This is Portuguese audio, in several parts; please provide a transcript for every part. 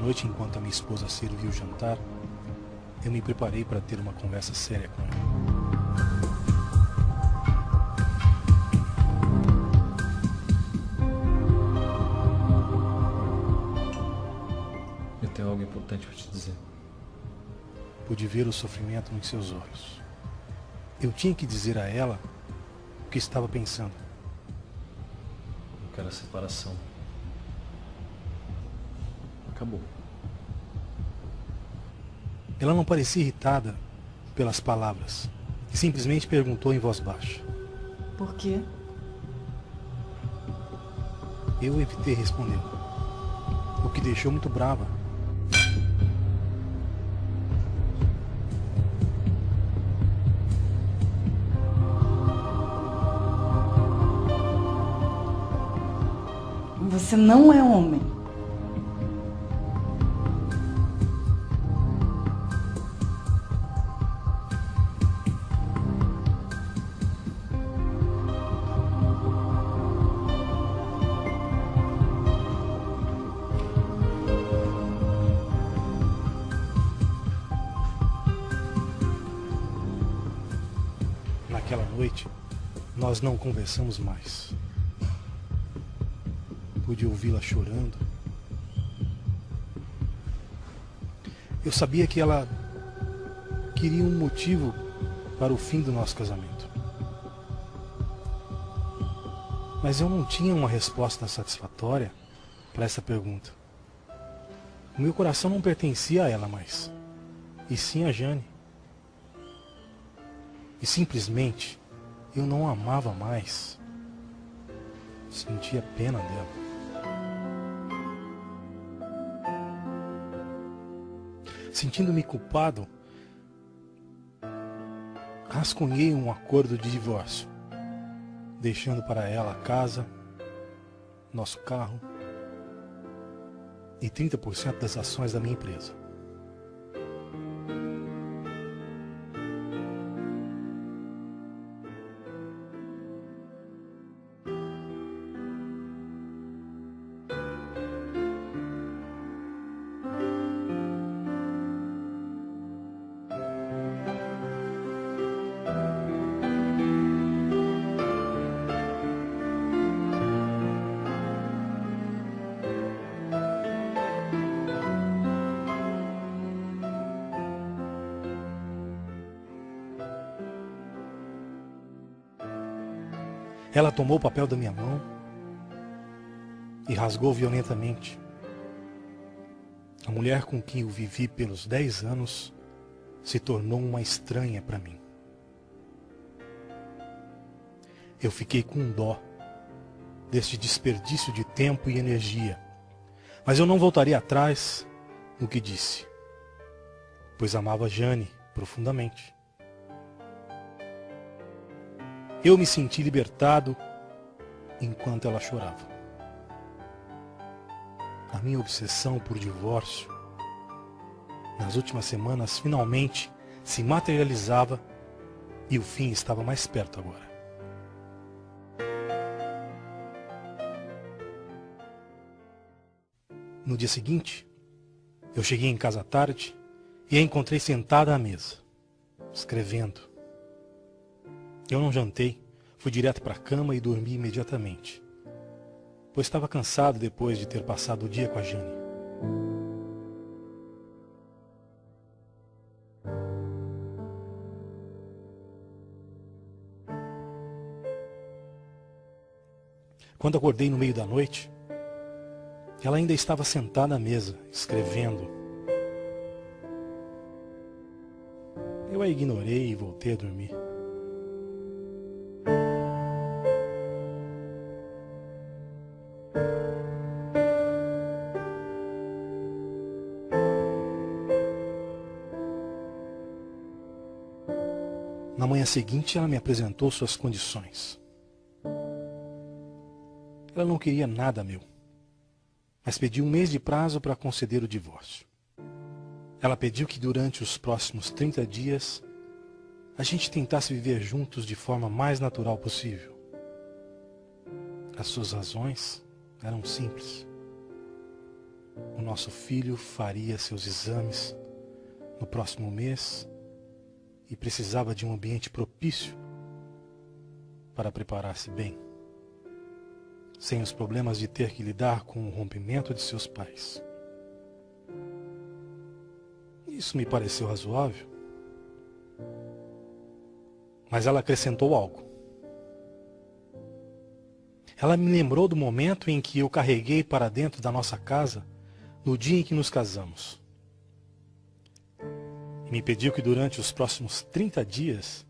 noite, enquanto a minha esposa serviu o jantar, eu me preparei para ter uma conversa séria com ela. Eu tenho algo importante para te dizer. Pude ver o sofrimento em seus olhos. Eu tinha que dizer a ela o que estava pensando. Eu quero a separação. Acabou. Ela não parecia irritada pelas palavras e simplesmente perguntou em voz baixa. Por quê? Eu evitei responder, o que deixou muito brava. Você não é homem. Naquela noite, nós não conversamos mais. Pude ouvi-la chorando. Eu sabia que ela queria um motivo para o fim do nosso casamento. Mas eu não tinha uma resposta satisfatória para essa pergunta. O meu coração não pertencia a ela mais, e sim a Jane. E simplesmente eu não a amava mais. Sentia pena dela. Sentindo-me culpado, rascunhei um acordo de divórcio, deixando para ela a casa, nosso carro e 30% das ações da minha empresa. Ela tomou o papel da minha mão e rasgou violentamente. A mulher com quem eu vivi pelos 10 anos se tornou uma estranha para mim. Eu fiquei com dó deste desperdício de tempo e energia, mas eu não voltaria atrás no que disse, pois amava Jane profundamente. Eu me senti libertado enquanto ela chorava. A minha obsessão por divórcio, nas últimas semanas, finalmente se materializava e o fim estava mais perto agora. No dia seguinte, eu cheguei em casa à tarde e a encontrei sentada à mesa, escrevendo. Eu não jantei, fui direto para a cama e dormi imediatamente, pois estava cansado depois de ter passado o dia com a Jane. Quando acordei no meio da noite, ela ainda estava sentada à mesa, escrevendo. Eu a ignorei e voltei a dormir. Na manhã seguinte, ela me apresentou suas condições. Ela não queria nada meu, mas pediu 1 mês de prazo para conceder o divórcio. Ela pediu que durante os próximos 30 dias a gente tentasse viver juntos de forma mais natural possível. As suas razões eram simples. o nosso filho faria seus exames no próximo mês e precisava de um ambiente propício para preparar-se bem, sem os problemas de ter que lidar com o rompimento de seus pais. Isso me pareceu razoável, mas ela acrescentou algo. Ela me lembrou do momento em que eu carreguei para dentro da nossa casa no dia em que nos casamos. E me pediu que durante os próximos 30 dias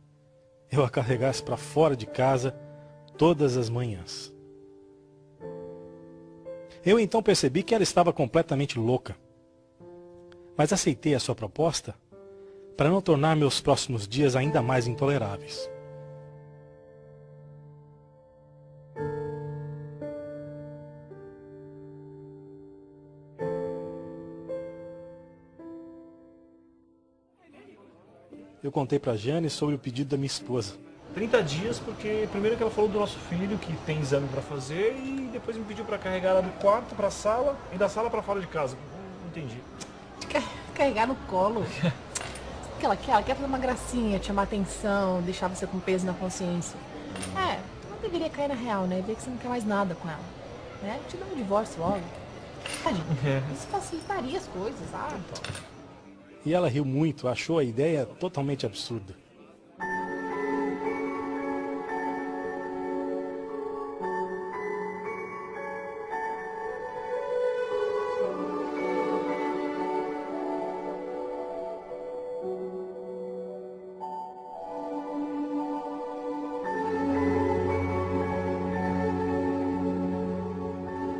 eu a carregasse para fora de casa todas as manhãs. Eu então percebi que ela estava completamente louca, mas aceitei a sua proposta para não tornar meus próximos dias ainda mais intoleráveis. Eu contei para Jane sobre o pedido da minha esposa. 30 dias, porque primeiro que ela falou do nosso filho que tem exame para fazer e depois me pediu para carregar ela do quarto para a sala e da sala para fora de casa. Não entendi. Carregar no colo. Ela quer fazer uma gracinha, te chamar atenção, deixar você com peso na consciência. Não deveria cair na real, né? Ver que você não quer mais nada com ela. Né? Te dá um divórcio logo. Tadinho, isso facilitaria as coisas, E ela riu muito, achou a ideia totalmente absurda.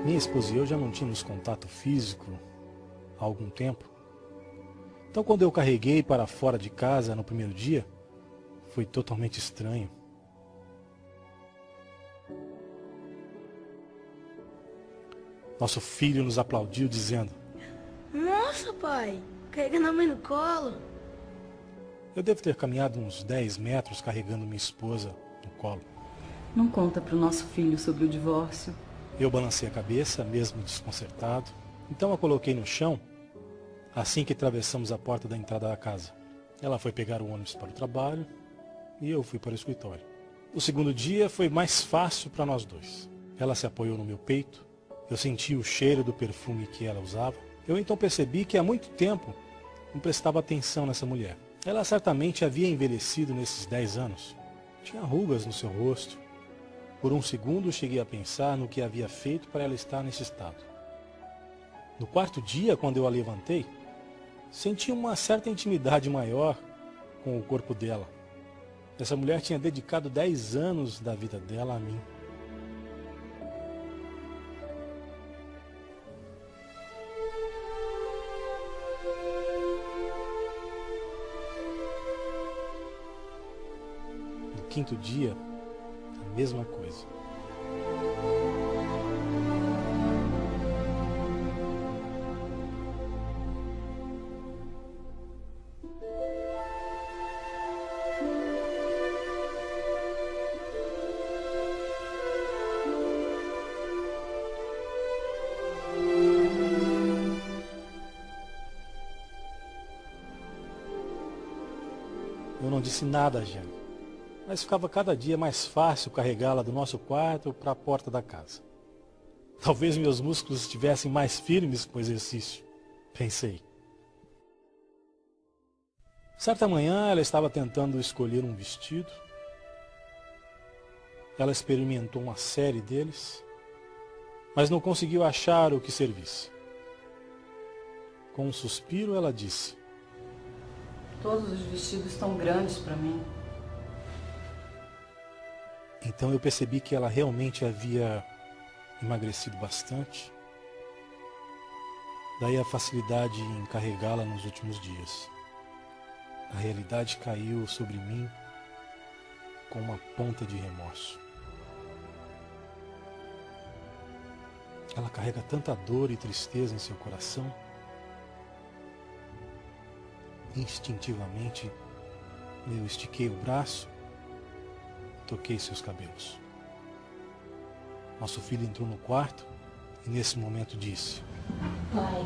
Minha esposa e eu já não tínhamos contato físico há algum tempo. Então, quando eu carreguei para fora de casa no primeiro dia, foi totalmente estranho. Nosso filho nos aplaudiu dizendo: Nossa, pai, carregando a mãe no colo. Eu devo ter caminhado uns 10 metros carregando minha esposa no colo. Não conta para o nosso filho sobre o divórcio. Eu balancei a cabeça, mesmo desconcertado. Então a coloquei no chão assim que atravessamos a porta da entrada da casa. Ela foi pegar o ônibus para o trabalho e eu fui para o escritório. O segundo dia foi mais fácil para nós dois. Ela se apoiou no meu peito. Eu senti o cheiro do perfume que ela usava. Eu então percebi que há muito tempo não prestava atenção nessa mulher. Ela certamente havia envelhecido nesses 10 anos. Tinha rugas no seu rosto. Por um segundo cheguei a pensar no que havia feito para ela estar nesse estado. No quarto dia, quando eu a levantei, senti uma certa intimidade maior com o corpo dela. Essa mulher tinha dedicado 10 anos da vida dela a mim. No quinto dia, a mesma coisa. Eu não disse nada a Jane, mas ficava cada dia mais fácil carregá-la do nosso quarto para a porta da casa. Talvez meus músculos estivessem mais firmes com o exercício, pensei. Certa manhã ela estava tentando escolher um vestido. Ela experimentou uma série deles, mas não conseguiu achar o que servisse. Com um suspiro ela disse: Todos os vestidos estão grandes para mim. Então eu percebi que ela realmente havia emagrecido bastante. Daí a facilidade em carregá-la nos últimos dias. A realidade caiu sobre mim com uma ponta de remorso. Ela carrega tanta dor e tristeza em seu coração. Instintivamente, eu estiquei o braço, toquei seus cabelos. Nosso filho entrou no quarto e nesse momento disse: Pai,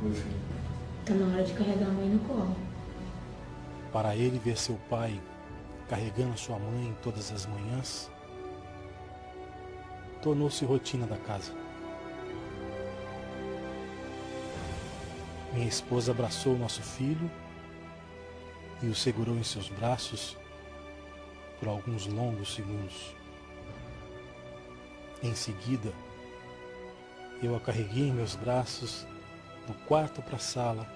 Meu filho. tá na hora de carregar a mãe no colo. Para ele ver seu pai carregando sua mãe todas as manhãs, tornou-se rotina da casa. Minha esposa abraçou nosso filho e o segurou em seus braços por alguns longos segundos. Em seguida, eu a carreguei em meus braços do quarto para a sala,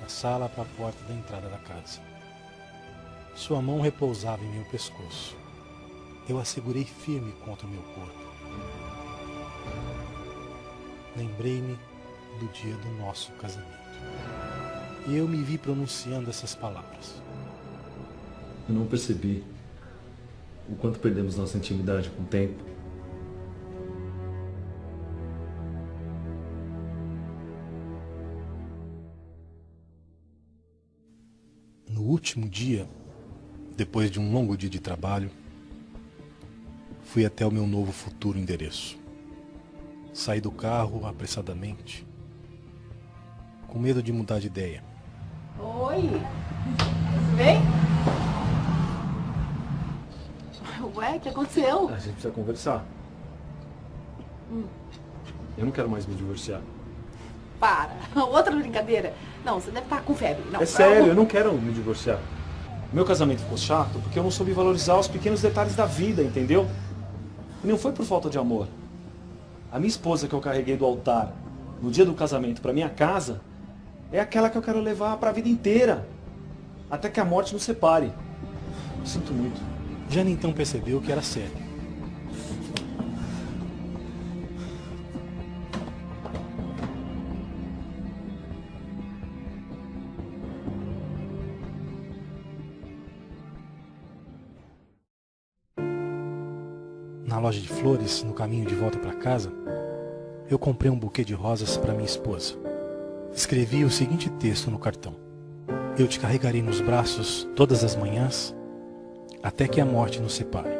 da sala para a porta da entrada da casa. Sua mão repousava em meu pescoço. Eu a segurei firme contra o meu corpo. Lembrei-me do dia do nosso casamento. E eu me vi pronunciando essas palavras. Eu não percebi o quanto perdemos nossa intimidade com o tempo. No último dia, depois de um longo dia de trabalho, fui até o meu novo futuro endereço. Saí do carro apressadamente, com medo de mudar de ideia. Oi! Vem! Ué, o que aconteceu? A gente precisa conversar. Eu não quero mais me divorciar. Para! Outra brincadeira. Não, você deve estar com febre. Não, É sério, eu não quero me divorciar. Meu casamento ficou chato porque eu não soube valorizar os pequenos detalhes da vida, entendeu? E não foi por falta de amor. A minha esposa que eu carreguei do altar no dia do casamento para minha casa é aquela que eu quero levar para a vida inteira, até que a morte nos separe. Eu sinto muito. Jane então percebeu que era sério. Na loja de flores, no caminho de volta para casa, eu comprei um buquê de rosas para minha esposa. Escrevi o seguinte texto no cartão: eu te carregarei nos braços todas as manhãs, até que a morte nos separe.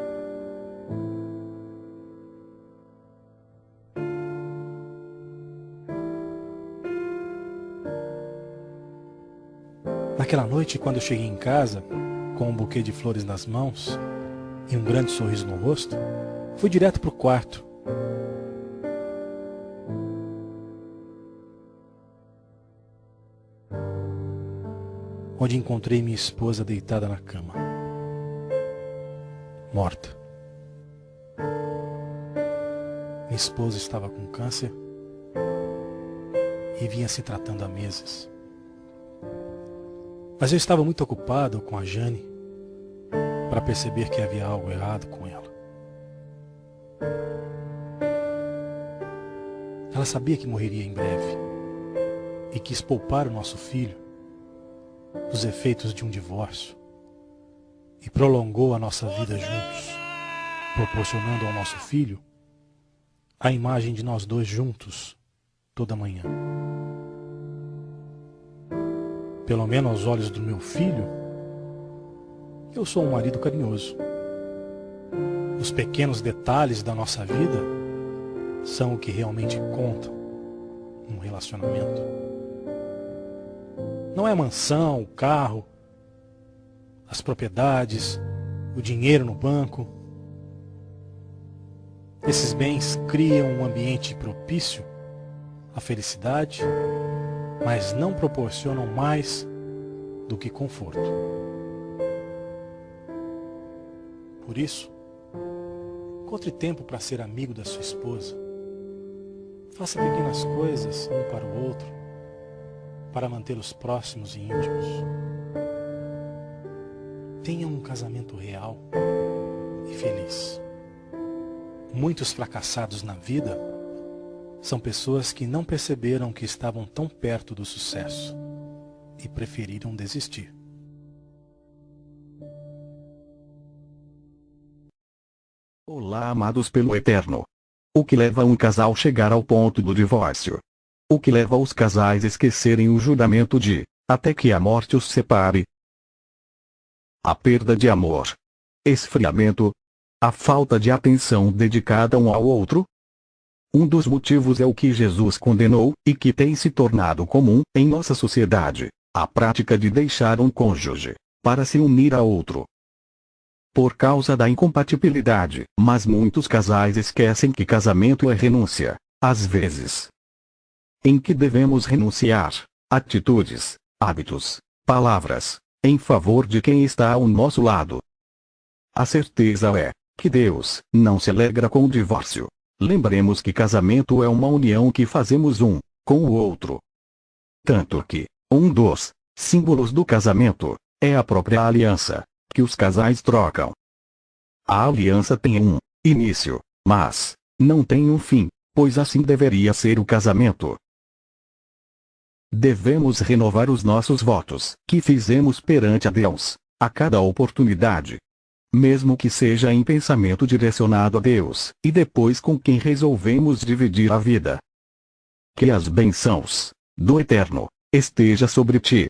Naquela noite, quando eu cheguei em casa, com um buquê de flores nas mãos e um grande sorriso no rosto, fui direto para o quarto. Onde encontrei minha esposa deitada na cama, morta. Minha esposa estava com câncer e vinha se tratando há meses. Mas eu estava muito ocupado com a Jane para perceber que havia algo errado com ela. Ela sabia que morreria em breve e quis poupar o nosso filho dos efeitos de um divórcio e prolongou a nossa vida juntos, proporcionando ao nosso filho a imagem de nós dois juntos toda manhã. Pelo menos aos olhos do meu filho, eu sou um marido carinhoso. Os pequenos detalhes da nossa vida são o que realmente contam num relacionamento. Não é a mansão, o carro, as propriedades, o dinheiro no banco. Esses bens criam um ambiente propício à felicidade, mas não proporcionam mais do que conforto. Por isso, encontre tempo para ser amigo da sua esposa. Faça pequenas coisas um para o outro, para mantê-los próximos e íntimos. Tenha um casamento real e feliz. Muitos fracassados na vida são pessoas que não perceberam que estavam tão perto do sucesso e preferiram desistir. Olá, amados pelo Eterno. O que leva um casal a chegar ao ponto do divórcio? O que leva os casais a esquecerem o juramento de, até que a morte os separe? A perda de amor. Esfriamento. A falta de atenção dedicada um ao outro. Um dos motivos é o que Jesus condenou, e que tem se tornado comum em nossa sociedade: a prática de deixar um cônjuge para se unir a outro. Por causa da incompatibilidade, mas muitos casais esquecem que casamento é renúncia, às vezes. Em que devemos renunciar? Atitudes, hábitos, palavras, em favor de quem está ao nosso lado. A certeza é que Deus não se alegra com o divórcio. Lembremos que casamento é uma união que fazemos um com o outro. Tanto que um dos símbolos do casamento é a própria aliança que os casais trocam. A aliança tem um início, mas não tem um fim, pois assim deveria ser o casamento. Devemos renovar os nossos votos que fizemos perante a Deus a cada oportunidade, mesmo que seja em pensamento direcionado a Deus e depois com quem resolvemos dividir a vida. Que as bênçãos do Eterno esteja sobre ti.